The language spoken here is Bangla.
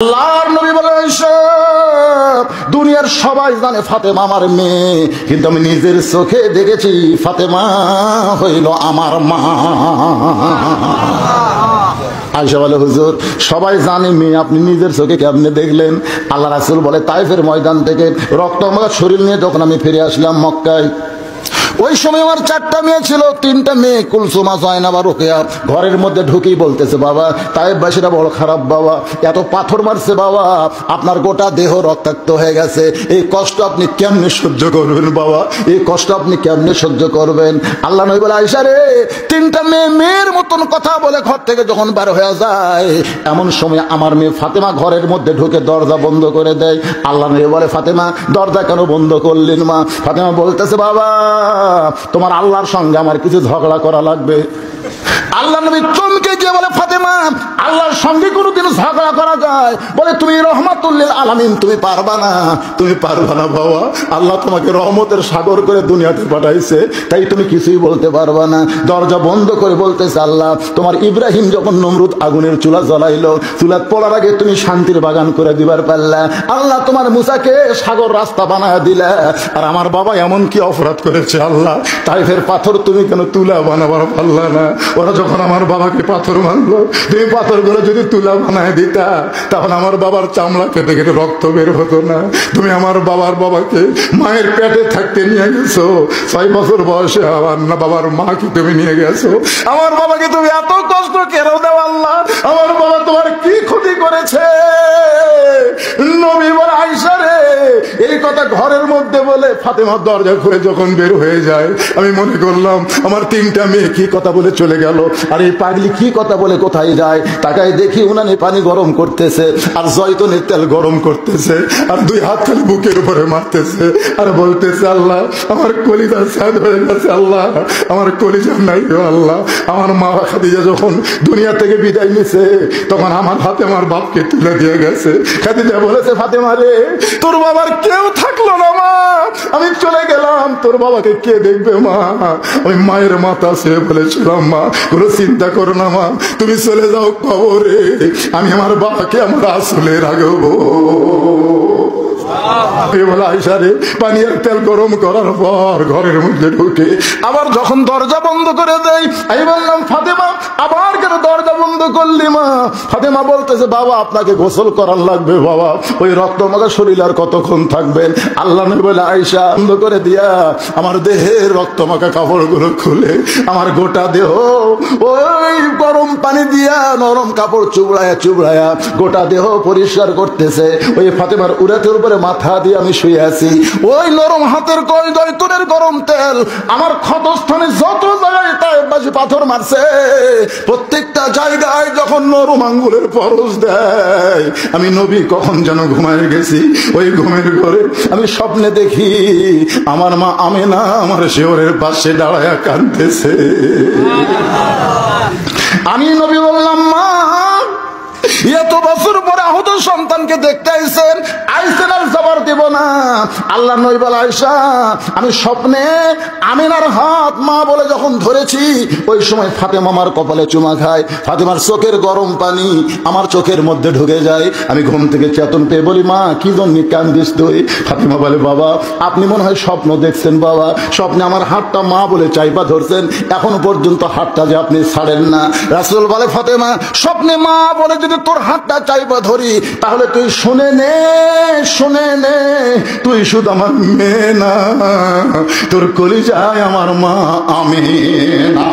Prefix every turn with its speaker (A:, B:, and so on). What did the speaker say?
A: আল্লাহর নবী বলেন, দুনিয়ার সবাই জানে ফাতেমা আমার মেয়ে, কিন্তু আমি নিজের চোখে দেখেছি ফাতেমা হইল আমার মা। আয়েশা বলে, হুজুর সবাই জানে মেয়ে, আপনি নিজের চোখে কেমনে দেখলেন? আল্লাহ রাসূল বলে, তাইফের ময়দান থেকে রক্তমাখা শরীর নিয়ে যখন আমি ফিরে আসলাম মক্কায়, ওই সময় আমার 4টা মেয়ে ছিল। 3টা মেয়ে কুলসুমা, জয়নাব আর রুকিয়া ঘরের মধ্যে ঢুকেই বলতেছে, বাবা তায়েফবাসীরা বড় খারাপ বাবা, এত পাথর মারছে বাবা, আপনার গোটা দেহ রক্তাক্ত হয়ে গেছে, এই কষ্ট আপনি কেমনে সহ্য করবেন বাবা, এই কষ্ট আপনি কেমনে সহ্য করবেন? আল্লাহ নবী বলে, আয়েশা রে, 3টা মেয়ে মেয়ের মতন কথা বলে ঘর থেকে যখন বার হয়ে যায়, এমন সময় আমার মেয়ে ফাতেমা ঘরের মধ্যে ঢুকে দরজা বন্ধ করে দেয়। আল্লাহ নবী বলে, ফাতেমা দরজা কেন বন্ধ করলেন মা? ফাতেমা বলতেছে, বাবা তোমার আল্লাহর সঙ্গে আমার কিছু ঝগড়া করা লাগবে। আল্লাহ নবী চমকে গিয়ে বলে, ফাতেমা আল্লাহর সঙ্গে কোনোদিন ঝগড়া করা যায়? বলে, তুমি রহমাতুল লিল আলামিন, তুমি পারবা না, তুমি পারবা না বাবা, আল্লাহ তোমাকে রহমতের সাগর করে দুনিয়াতে পাঠাইছে, তাই তুমি কিছুই বলতে পারবা না। দরজা বন্ধ করে বলতেছে, আল্লাহ তোমার ইব্রাহিম যখন নমরুদ আগুনের চুলা জ্বলাইলো, চুলা পড়ার আগে তুমি শান্তির বাগান করে দিবার পারলা, আল্লাহ তোমার মুসাকে সাগর রাস্তা বানায় দিলা, আর আমার বাবা এমন কি অপরাধ করেছে আল্লাহ, তাইফের পাথর তুমি কেন তুলা বানাবার পারলা না? ওরা যখন আমার বাবাকে পাথর মারলো, তুমি পাথরগুলো যদি তুলা বানায় দিতা, তখন আমার বাবার চামড়া কেটে কেটে রক্ত বের হতো না। তুমি আমার বাবাকে মায়ের পেটে থাকতে নিয়ে গেছো, 6 বছর বয়সে আমার না বাবার মাকে তুমি নিয়ে গেছো, আমার বাবাকে তুমি এত কষ্ট কেন দাও আল্লাহ? আমার বাবা তোমার কি ক্ষতি করেছে? নবী বলে, আয়েশা রে, এই কথা ঘরের মধ্যে বলে ফাতেমার দরজা খুলে যখন বের হয়ে যায়, আমি মনে করলাম আমার 3টা মেয়ে কি কথা বলে চলে গেল, আর এই পাগলি কি কথা বলে কোথায় যায়? তাকায় দেখি উনানে পানি গরম করতেছে, আর জয়তুনের তেল গরম করতেছে, আর 2 হাত খালি বুকের উপরে মারতেছে, আর বলতেছে, আল্লাহ আমার কলিজা সাদ হয়ে গেছে, আল্লাহ আমার কলিজা নাই গো আল্লাহ। আমার মা খাদিজা যখন দুনিয়া থেকে বিদায় নিছে, তখন আমার হাতে আমার বাপকে তুলে দিয়ে গেছে। খাদিজা বলেছে, ফাতেমা রে, তোর বাবার কেউ থাকলো না মা, আমি চলে গেলাম, তোর বাবাকে কে দেখবে মা? আমি মায়ের মাথা সে বলেছিলাম, মা কোনো চিন্তা করো না মা, তুমি চলে যাও কবরে, আমি আমার বাবাকে আমার আসলে রাখবো। আয়েশা রে, পানি আর তেল গরম করার পর ঘরের মধ্যে ঢুকে আবার যখন দরজা বন্ধ করে দেয়, আমি বললাম, ফাতেমা আবার কেন দরজা বন্ধ করলি মা? ফাতেমা বলতেছে, বাবা আপনাকে গোসল করার লাগবে বাবা, ওই রক্তমাখা শরীর আর কতক্ষণ থাকবেন? আল্লাহ নবী বলে, আয়েশা বন্ধ করে দিয়া আমার দেহের রক্তমাখা কাপড়গুলো খুলে আমার গোটা দেহ ওই গরম পানি দিয়া নরম কাপড় চুবড়ায়া গোটা দেহ পরিষ্কার করতেছে। ওই ফাতেমার উরাতের উপরে মাথা দিয়ে আমি শুয়ে আছি, ওই নরম হাতের কয় জয়তুনের গরম তেল আমার ক্ষতস্থানে যত জায়গায় তায়েফবাসী পাথর মারছে, প্রত্যেকটা জায়গায় যখন নরম আঙ্গুলের পরশ দেয়, আমি নবী কখন যেন ঘুমায় গেছি, ওই ঘুমের ঘরে আমি স্বপ্নে দেখি আমার মা আমেনা আমার শিওরের পাশে দাঁড়ায়া কাঁদতেছে। আমি নবী বললাম, মা এত বছর পরে আহত সন্তানকে দেখতে আইছেন আর জবাব দেব না? আল্লাহ নবী বলে, আয়েশা আমি স্বপ্নে আমিনার হাত মা বলে যখন ধরেছি, ওই সময় ফাতেমা আমার কপালে চুমা খায়, ফাতেমার চোখের গরম পানি আমার চোখের মধ্যে ঢুকে যায়। আমি ঘুম থেকে চেতন পেয়ে বলি, মা কি জন্য কান্দিস তুই? ফাতেমা বলে, বাবা আপনি মনে হয় স্বপ্ন দেখছেন বাবা, স্বপ্নে আমার হাতটা মা বলে চাইপা ধরছেন, এখন পর্যন্ত হাতটা যে আপনি ছাড়েন না। রাসূল বলে, ফাতেমা স্বপ্নে মা বলে যদি তোর হাতটা চাইপা ধরি, তাহলে তুই শুনে নে তুই শুধু আমার মেয়ে না, তোর কলিজায় আমার মা আমেনা।